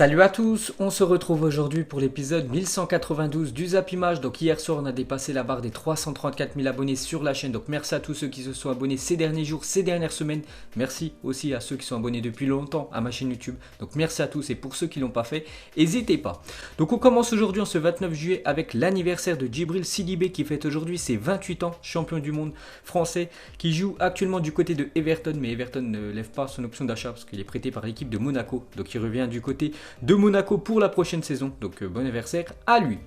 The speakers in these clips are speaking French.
Salut à tous, on se retrouve aujourd'hui pour l'épisode 1192 du Zap Image. Donc hier soir on a dépassé la barre des 334 000 abonnés sur la chaîne. Donc merci à tous ceux qui se sont abonnés ces derniers jours, ces dernières semaines. Merci aussi à ceux qui sont abonnés depuis longtemps à ma chaîne YouTube. Donc merci à tous et pour ceux qui ne l'ont pas fait, n'hésitez pas. Donc on commence aujourd'hui en ce 29 juillet avec l'anniversaire de Djibril Sidibé qui fête aujourd'hui ses 28 ans, champion du monde français qui joue actuellement du côté de Everton. Mais Everton ne lève pas son option d'achat parce qu'il est prêté par l'équipe de Monaco. Donc il revient du côté de Monaco pour la prochaine saison. Donc bon anniversaire à lui.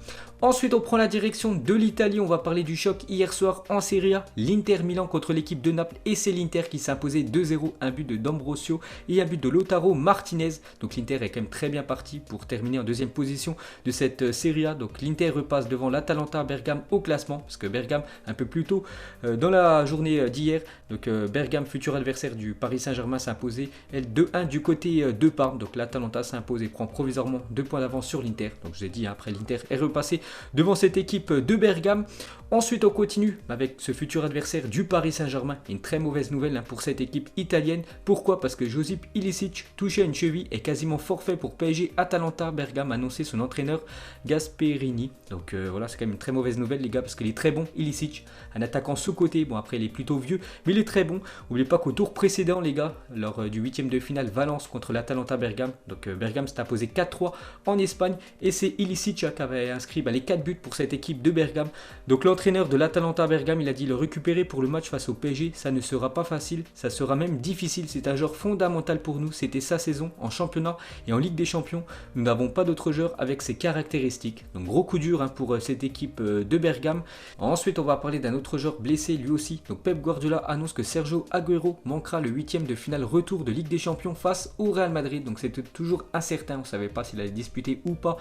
Ensuite on prend la direction de l'Italie. On va parler du choc hier soir en Serie A. L'Inter Milan contre l'équipe de Naples et c'est l'Inter qui s'est imposé 2-0. Un but de D'Ambrosio et un but de Lautaro Martinez. Donc l'Inter est quand même très bien parti pour terminer en deuxième position de cette Serie A. Donc l'Inter repasse devant l'Atalanta Bergame au classement. Parce que Bergame un peu plus tôt dans la journée d'hier. Donc Bergame, futur adversaire du Paris Saint-Germain, s'est imposé 2-1 du côté de Parme. Donc l'Atalanta s'impose et prend provisoirement 2 points d'avance sur l'Inter. Donc je vous ai dit, après l'Inter est repassé devant cette équipe de Bergame. Ensuite on continue avec ce futur adversaire du Paris Saint-Germain. Une très mauvaise nouvelle pour cette équipe italienne. Pourquoi? Parce que Josip Ilicic, touché à une cheville, est quasiment forfait pour PSG. Atalanta Bergame a annoncé son entraîneur Gasperini. Donc voilà, c'est quand même une très mauvaise nouvelle les gars, parce qu'il est très bon Ilicic, un attaquant sous-côté. Bon après il est plutôt vieux, mais il est très bon. N'oubliez pas qu'au tour précédent les gars, lors du 8e de finale Valence contre l'Atalanta Bergame, donc Bergame s'est imposé 4-3 en Espagne et c'est Ilicic qui avait inscrit les 4 buts pour cette équipe de Bergame. Donc l'entraîneur de l'Atalanta Bergame, il a dit le récupérer pour le match face au PSG, ça ne sera pas facile, ça sera même difficile. C'est un joueur fondamental pour nous, c'était sa saison en championnat et en Ligue des Champions. Nous n'avons pas d'autres joueurs avec ces caractéristiques. Donc gros coup dur pour cette équipe de Bergame. Ensuite on va parler d'un autre joueur blessé lui aussi. Donc Pep Guardiola annonce que Sergio Agüero manquera le 8e de finale retour de Ligue des Champions face au Real Madrid. Donc c'était toujours incertain, on ne savait pas s'il allait disputer ou pas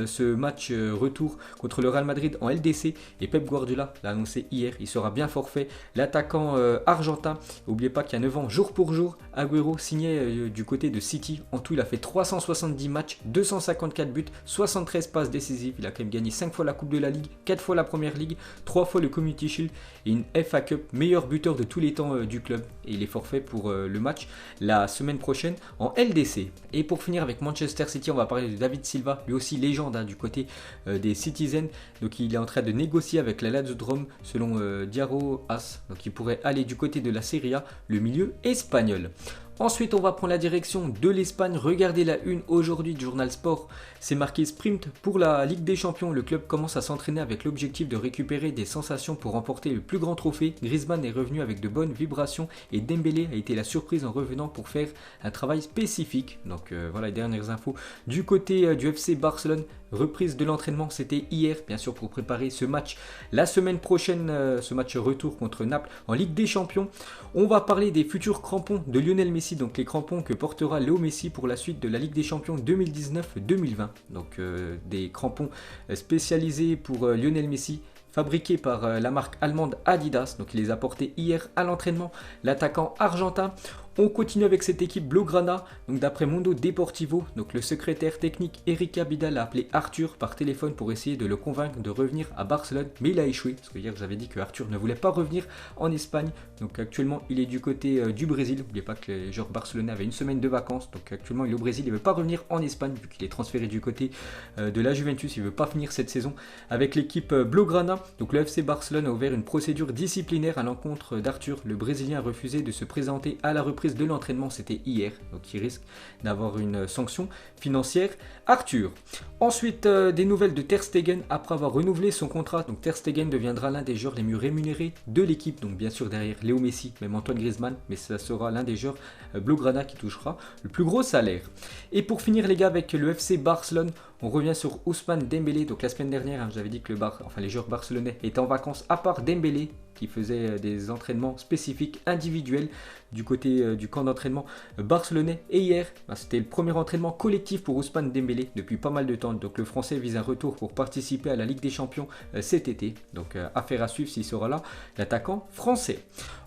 ce match retour contre le Real Madrid en LDC. Et Pep Guardiola l'a annoncé hier, il sera bien forfait. L'attaquant argentin, n'oubliez pas qu'il y a 9 ans, jour pour jour, Agüero signait du côté de City. En tout il a fait 370 matchs, 254 buts, 73 passes décisives. Il a quand même gagné 5 fois la Coupe de la Ligue, 4 fois la Première Ligue, 3 fois le Community Shield et une FA Cup, meilleur buteur de tous les temps du club. Et il est forfait pour le match la semaine prochaine en LDC. Et pour finir avec Manchester City, on va parler de David Silva, lui aussi légende du côté des Citizens. Donc il est en train de négocier avec la Lazio de Rome selon Diarra As. Donc il pourrait aller du côté de la Serie A, le milieu espagnol. Ensuite, on va prendre la direction de l'Espagne. Regardez la une aujourd'hui du journal Sport. C'est marqué sprint pour la Ligue des Champions. Le club commence à s'entraîner avec l'objectif de récupérer des sensations pour remporter le plus grand trophée. Griezmann est revenu avec de bonnes vibrations et Dembélé a été la surprise en revenant pour faire un travail spécifique. Donc voilà les dernières infos du côté du FC Barcelone. Reprise de l'entraînement, c'était hier, bien sûr, pour préparer ce match la semaine prochaine, ce match retour contre Naples en Ligue des Champions. On va parler des futurs crampons de Lionel Messi, donc les crampons que portera Léo Messi pour la suite de la Ligue des Champions 2019-2020. Donc des crampons spécialisés pour Lionel Messi, fabriqué par la marque allemande Adidas. Donc il les a portés hier à l'entraînement. L'attaquant argentin. On continue avec cette équipe Blaugrana. Donc d'après Mundo Deportivo, donc le secrétaire technique Eric Abidal a appelé Arthur par téléphone pour essayer de le convaincre de revenir à Barcelone, mais il a échoué parce que hier j'avais dit que Arthur ne voulait pas revenir en Espagne. Donc actuellement il est du côté du Brésil. N'oubliez pas que les joueurs barcelonais avaient une semaine de vacances. Donc actuellement il est au Brésil, il ne veut pas revenir en Espagne vu qu'il est transféré du côté de la Juventus. Il ne veut pas finir cette saison avec l'équipe Blaugrana. Donc le FC Barcelone a ouvert une procédure disciplinaire à l'encontre d'Arthur. Le Brésilien a refusé de se présenter à la reprise de l'entraînement, c'était hier, donc il risque d'avoir une sanction financière. Arthur. Ensuite, des nouvelles de Ter Stegen après avoir renouvelé son contrat. Donc Ter Stegen deviendra l'un des joueurs les mieux rémunérés de l'équipe. Donc bien sûr derrière Léo Messi, même Antoine Griezmann, mais ça sera l'un des joueurs Blaugrana qui touchera le plus gros salaire. Et pour finir les gars avec le FC Barcelone, on revient sur Ousmane Dembélé. Donc la semaine dernière, j'avais dit que les joueurs barcelonais étaient en vacances à part Dembélé qui faisait des entraînements spécifiques individuels du côté du camp d'entraînement barcelonais. Et hier, c'était le premier entraînement collectif pour Ousmane Dembélé depuis pas mal de temps. Donc le Français vise un retour pour participer à la Ligue des Champions cet été. Donc affaire à suivre s'il sera là, l'attaquant français.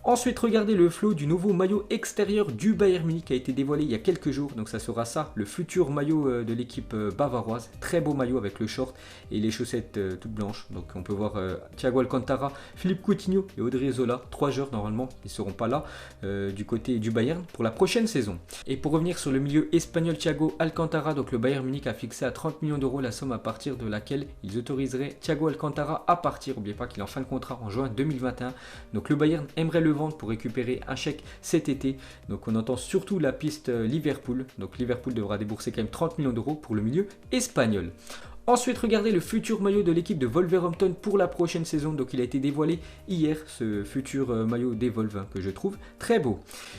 Ensuite, regardez le flow du nouveau maillot extérieur du Bayern Munich qui a été dévoilé il y a quelques jours. Donc ça sera ça, le futur maillot de l'équipe bavaroise. très beau maillot avec le short et les chaussettes toutes blanches. Donc on peut voir Thiago Alcantara, Philippe Coutinho et Odriozola, 3 joueurs normalement, ils ne seront pas là du côté du Bayern pour la prochaine saison. Et pour revenir sur le milieu espagnol Thiago Alcantara, donc le Bayern Munich a fixé à 30 millions d'euros la somme à partir de laquelle ils autoriseraient Thiago Alcantara à partir. N'oubliez pas qu'il est en fin de contrat en juin 2021. Donc le Bayern aimerait le vendre pour récupérer un chèque cet été. Donc on entend surtout la piste Liverpool. Donc Liverpool devra débourser quand même 30 millions d'euros pour le milieu espagnol. Ensuite, regardez le futur maillot de l'équipe de Wolverhampton pour la prochaine saison. Donc il a été dévoilé hier, ce futur maillot d'Evolve que je trouve très beau.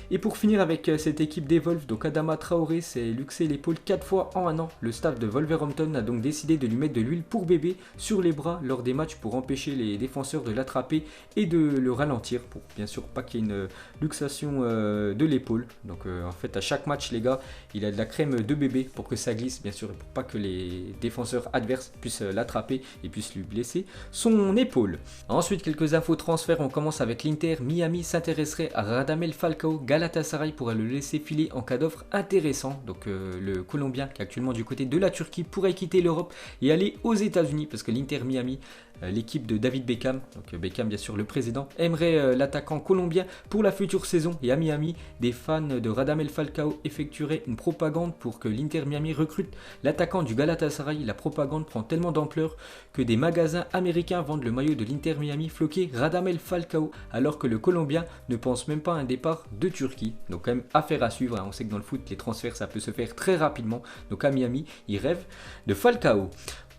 Et pour finir avec cette équipe d'Evolve, donc Adama Traoré s'est luxé l'épaule 4 fois en un an. Le staff de Wolverhampton a donc décidé de lui mettre de l'huile pour bébé sur les bras lors des matchs pour empêcher les défenseurs de l'attraper et de le ralentir. Pour bien sûr pas qu'il y ait une luxation de l'épaule. Donc en fait à chaque match les gars, il a de la crème de bébé pour que ça glisse bien sûr et pour pas que les défenseurs adverse puisse l'attraper et puisse lui blesser son épaule. Ensuite, quelques infos transferts. On commence avec l'Inter. Miami s'intéresserait à Radamel Falcao. Galatasaray pourrait le laisser filer en cas d'offre intéressant. Donc le Colombien qui est actuellement du côté de la Turquie pourrait quitter l'Europe et aller aux États-Unis parce que l'Inter Miami, l'équipe de David Beckham, donc Beckham bien sûr le président, aimerait l'attaquant colombien pour la future saison. Et à Miami, des fans de Radamel Falcao effectueraient une propagande pour que l'Inter Miami recrute l'attaquant du Galatasaray. La propagande prend tellement d'ampleur que des magasins américains vendent le maillot de l'Inter Miami floqué Radamel Falcao, alors que le Colombien ne pense même pas à un départ de Turquie. Donc quand même affaire à suivre, hein. On sait que dans le foot les transferts ça peut se faire très rapidement. Donc à Miami, ils rêvent de Falcao.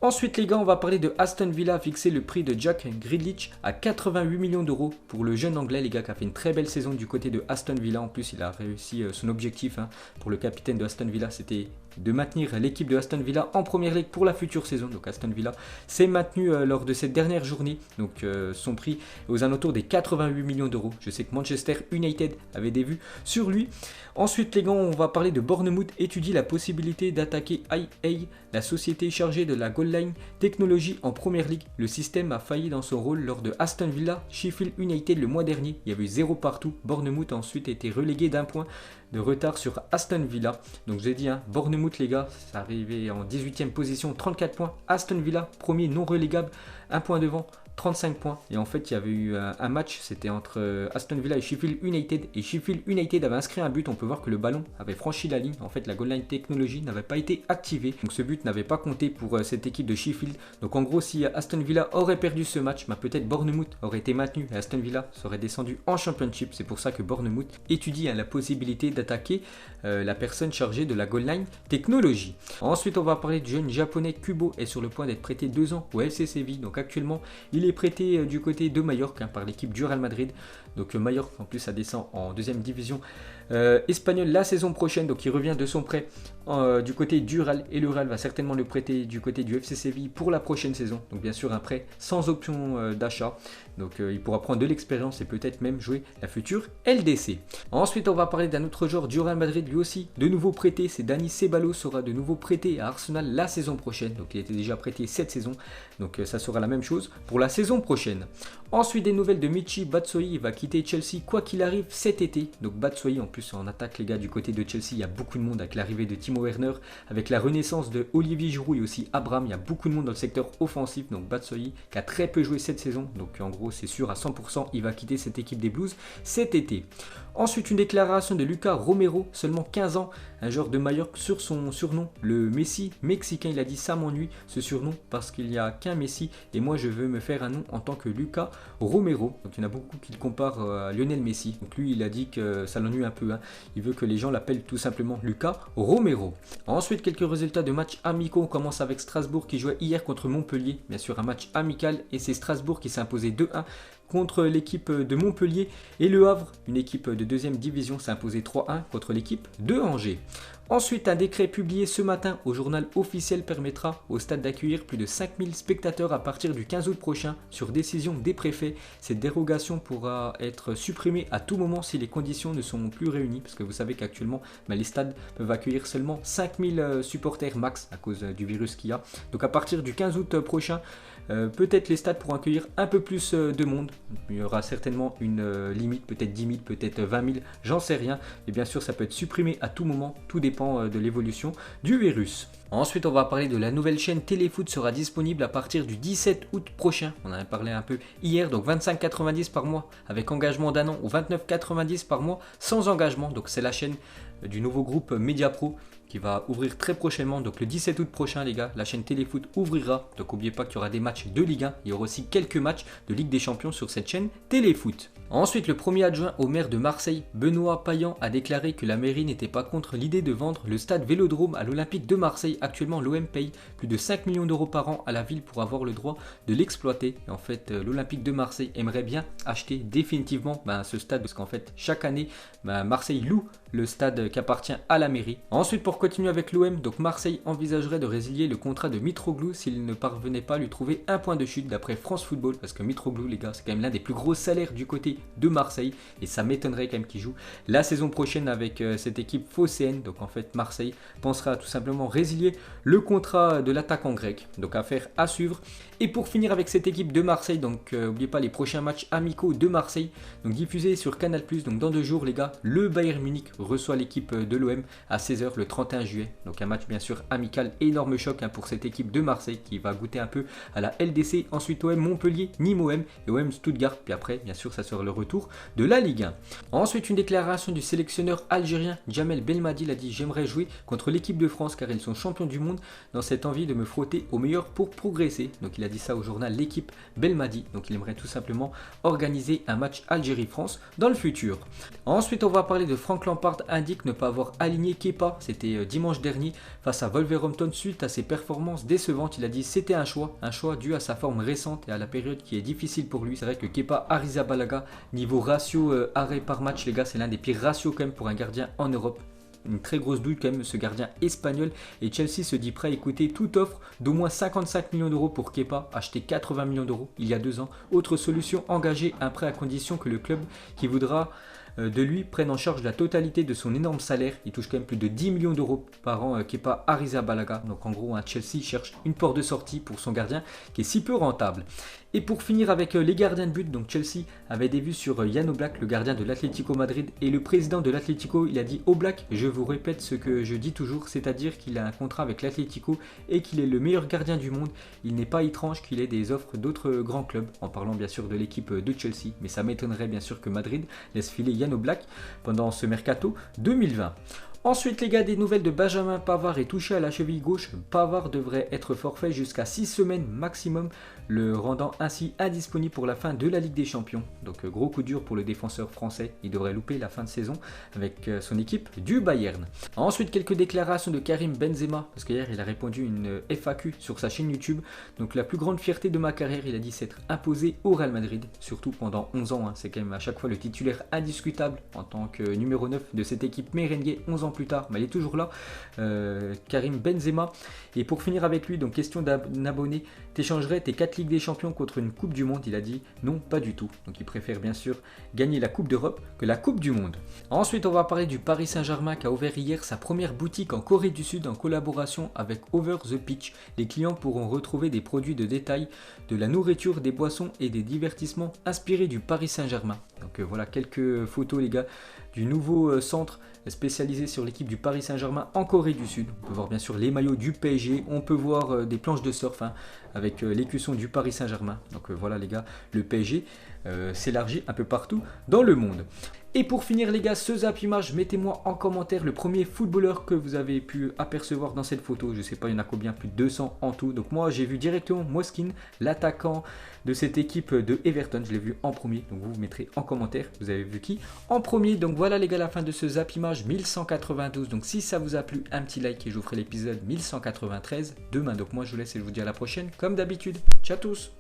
Ensuite les gars, on va parler de Aston Villa a fixé le prix de Jack Grealish à 88 millions d'euros pour le jeune anglais les gars qui a fait une très belle saison du côté de Aston Villa. En plus il a réussi son objectif pour le capitaine de Aston Villa, c'était de maintenir l'équipe de Aston Villa en première ligue pour la future saison. Donc Aston Villa s'est maintenu lors de cette dernière journée. Donc son prix est aux alentours des 88 millions d'euros. Je sais que Manchester United avait des vues sur lui. Ensuite les gars, on va parler de Bournemouth étudie la possibilité d'attaquer IA, la société chargée de la goal line technologie en première ligue. Le système a failli dans son rôle lors de Aston Villa Sheffield United le mois dernier. Il y avait eu 0 partout. Bournemouth a ensuite été relégué d'1 point de retard sur Aston Villa. Donc j'ai dit, Bournemouth les gars, c'est arrivé en 18e position, 34 points. Aston Villa, premier non relégable, 1 point devant, 35 points. Et en fait, il y avait eu un match, c'était entre Aston Villa et Sheffield United. Et Sheffield United avait inscrit un but. On peut voir que le ballon avait franchi la ligne. En fait, la goal line technologie n'avait pas été activée. Donc ce but n'avait pas compté pour cette équipe de Sheffield. Donc en gros, si Aston Villa aurait perdu ce match, peut-être Bournemouth aurait été maintenu et Aston Villa serait descendu en Championship. C'est pour ça que Bournemouth étudie la possibilité d'attaquer la personne chargée de la goal line technologie. Ensuite, on va parler du jeune japonais Kubo est sur le point d'être prêté 2 ans au FC Séville. Donc actuellement, il est prêté du côté de Majorque par l'équipe du Real Madrid. Donc Majorque en plus ça descend en deuxième division espagnole la saison prochaine. Donc il revient de son prêt du côté du Real et le Real va certainement le prêter du côté du FC Séville pour la prochaine saison. Donc bien sûr un prêt sans option d'achat. Donc il pourra prendre de l'expérience et peut-être même jouer la future LDC. Ensuite on va parler d'un autre joueur du Real Madrid, lui aussi de nouveau prêté. C'est Dani Ceballos, sera de nouveau prêté à Arsenal la saison prochaine. Donc il était déjà prêté cette saison. Donc ça sera la même chose pour la saison prochaine. Ensuite des nouvelles de Michy Batshuayi, il va quitter Chelsea quoi qu'il arrive cet été. Donc Batshuayi en plus en attaque les gars du côté de Chelsea, il y a beaucoup de monde avec l'arrivée de Timo Werner, avec la renaissance de Olivier Giroud et aussi Abraham. Il y a beaucoup de monde dans le secteur offensif. Donc Batshuayi qui a très peu joué cette saison. Donc en gros c'est sûr à 100% il va quitter cette équipe des Blues cet été. Ensuite une déclaration de Lucas Romero, seulement 15 ans, un joueur de Majorque sur son surnom, le Messi mexicain. Il a dit ça m'ennuie ce surnom parce qu'il n'y a qu'un Messi et moi je veux me faire un nom en tant que Lucas Romero. Donc il y en a beaucoup qui le comparent à Lionel Messi. Donc lui il a dit que ça l'ennuie un peu. Il veut que les gens l'appellent tout simplement Lucas Romero. Ensuite quelques résultats de matchs amicaux. On commence avec Strasbourg qui jouait hier contre Montpellier. Bien sûr un match amical et c'est Strasbourg qui s'est imposé 2-1 contre l'équipe de Montpellier et Le Havre, une équipe de deuxième division, s'est imposée 3-1 contre l'équipe de Angers. Ensuite, un décret publié ce matin au journal officiel permettra au stade d'accueillir plus de 5000 spectateurs à partir du 15 août prochain sur décision des préfets. Cette dérogation pourra être supprimée à tout moment si les conditions ne sont plus réunies parce que vous savez qu'actuellement les stades peuvent accueillir seulement 5000 supporters max à cause du virus qu'il y a. Donc à partir du 15 août prochain, peut-être les stades pourront accueillir un peu plus de monde. Il y aura certainement une limite, peut-être 10 000, peut-être 20 000, j'en sais rien. Et bien sûr ça peut être supprimé à tout moment, tout dépend dépend de l'évolution du virus. Ensuite, on va parler de la nouvelle chaîne Téléfoot sera disponible à partir du 17 août prochain. On en a parlé un peu hier, donc 25,90 par mois avec engagement d'un an ou 29,90 par mois sans engagement. Donc c'est la chaîne du nouveau groupe Mediapro qui va ouvrir très prochainement, donc le 17 août prochain les gars, la chaîne Téléfoot ouvrira, donc n'oubliez pas qu'il y aura des matchs de Ligue 1, il y aura aussi quelques matchs de Ligue des Champions sur cette chaîne Téléfoot. Ensuite, le premier adjoint au maire de Marseille, Benoît Payan, a déclaré que la mairie n'était pas contre l'idée de vendre le stade Vélodrome à l'Olympique de Marseille. Actuellement, l'OM paye plus de 5 millions d'euros par an à la ville pour avoir le droit de l'exploiter. Et en fait, l'Olympique de Marseille aimerait bien acheter définitivement ce stade, parce qu'en fait, chaque année, Marseille loue le stade qui appartient à la mairie. Ensuite, pour continuer avec l'OM, donc Marseille envisagerait de résilier le contrat de Mitroglou s'il ne parvenait pas à lui trouver un point de chute d'après France Football, parce que Mitroglou les gars, c'est quand même l'un des plus gros salaires du côté de Marseille et ça m'étonnerait quand même qu'il joue la saison prochaine avec cette équipe phocéenne. Donc en fait Marseille pensera tout simplement résilier le contrat de l'attaquant grec, donc affaire à suivre. Et pour finir avec cette équipe de Marseille, donc n'oubliez pas les prochains matchs amicaux de Marseille, donc diffusés sur Canal+, donc dans 2 jours les gars, le Bayern Munich reçoit l'équipe de l'OM à 16h le 31 juillet, donc un match bien sûr amical, énorme choc pour cette équipe de Marseille qui va goûter un peu à la LDC, ensuite OM Montpellier, Nîmes OM et OM Stuttgart, puis après bien sûr ça sera le retour de la Ligue 1. Ensuite, une déclaration du sélectionneur algérien Djamel Belmadi, il a dit: j'aimerais jouer contre l'équipe de France car ils sont champions du monde, dans cette envie de me frotter au meilleur pour progresser. Donc il a dit ça au journal L'équipe Belmadi, donc il aimerait tout simplement organiser un match Algérie-France dans le futur. Ensuite, on va parler de Frank Lampard indique ne pas avoir aligné Kepa, c'était dimanche dernier face à Wolverhampton suite à ses performances décevantes. Il a dit c'était un choix dû à sa forme récente et à la période qui est difficile pour lui. C'est vrai que Kepa Arrizabalaga, niveau ratio arrêt par match les gars, c'est l'un des pires ratios quand même pour un gardien en Europe. Une très grosse douille quand même ce gardien espagnol, et Chelsea se dit prêt à écouter toute offre d'au moins 55 millions d'euros pour Kepa, acheté 80 millions d'euros il y a 2 ans. Autre solution, engager un prêt à condition que le club qui voudra de lui prenne en charge la totalité de son énorme salaire. Il touche quand même plus de 10 millions d'euros par an Kepa Arrizabalaga. Donc en gros, Chelsea cherche une porte de sortie pour son gardien qui est si peu rentable. Et pour finir avec les gardiens de but, donc Chelsea avait des vues sur Jan Oblak, le gardien de l'Atlético Madrid, et le président de l'Atlético, il a dit: Oblak, je vous répète ce que je dis toujours, c'est-à-dire qu'il a un contrat avec l'Atlético et qu'il est le meilleur gardien du monde. Il n'est pas étrange qu'il ait des offres d'autres grands clubs, en parlant bien sûr de l'équipe de Chelsea, mais ça m'étonnerait bien sûr que Madrid laisse filer Jan Oblak pendant ce mercato 2020. Ensuite les gars, des nouvelles de Benjamin Pavard est touché à la cheville gauche. Pavard devrait être forfait jusqu'à 6 semaines maximum, le rendant ainsi indisponible pour la fin de la Ligue des Champions. Donc gros coup dur pour le défenseur français, il devrait louper la fin de saison avec son équipe du Bayern. Ensuite quelques déclarations de Karim Benzema, parce qu'hier il a répondu une FAQ sur sa chaîne YouTube. Donc la plus grande fierté de ma carrière, il a dit s'être imposé au Real Madrid, surtout pendant 11 ans, c'est quand même à chaque fois le titulaire indiscutable en tant que numéro 9 de cette équipe merengue 11 ans plus tard, mais il est toujours là, Karim Benzema. Et pour finir avec lui, donc question d'un abonné: t'échangerais tes 4 Ligues des Champions contre une Coupe du Monde? Il a dit non, pas du tout. Donc il préfère bien sûr gagner la Coupe d'Europe que la Coupe du Monde. Ensuite, on va parler du Paris Saint-Germain qui a ouvert hier sa première boutique en Corée du Sud en collaboration avec Over the Pitch. Les clients pourront retrouver des produits de détail, de la nourriture, des boissons et des divertissements inspirés du Paris Saint-Germain. Donc voilà quelques photos les gars du nouveau centre spécialisé sur l'équipe du Paris Saint-Germain en Corée du Sud. On peut voir bien sûr les maillots du PSG, on peut voir des planches de surf avec l'écusson du Paris Saint-Germain. Donc voilà les gars, le PSG s'élargit un peu partout dans le monde. Et pour finir les gars, ce Zap Image, mettez-moi en commentaire le premier footballeur que vous avez pu apercevoir dans cette photo. Je sais pas, il y en a combien, plus de 200 en tout. Donc moi j'ai vu directement Moskin, l'attaquant de cette équipe de Everton. Je l'ai vu en premier, donc vous mettrez en commentaire, vous avez vu qui en premier. Donc voilà les gars, la fin de ce Zap Image 1192. Donc si ça vous a plu, un petit like et je vous ferai l'épisode 1193 demain. Donc moi je vous laisse et je vous dis à la prochaine comme d'habitude. Ciao à tous.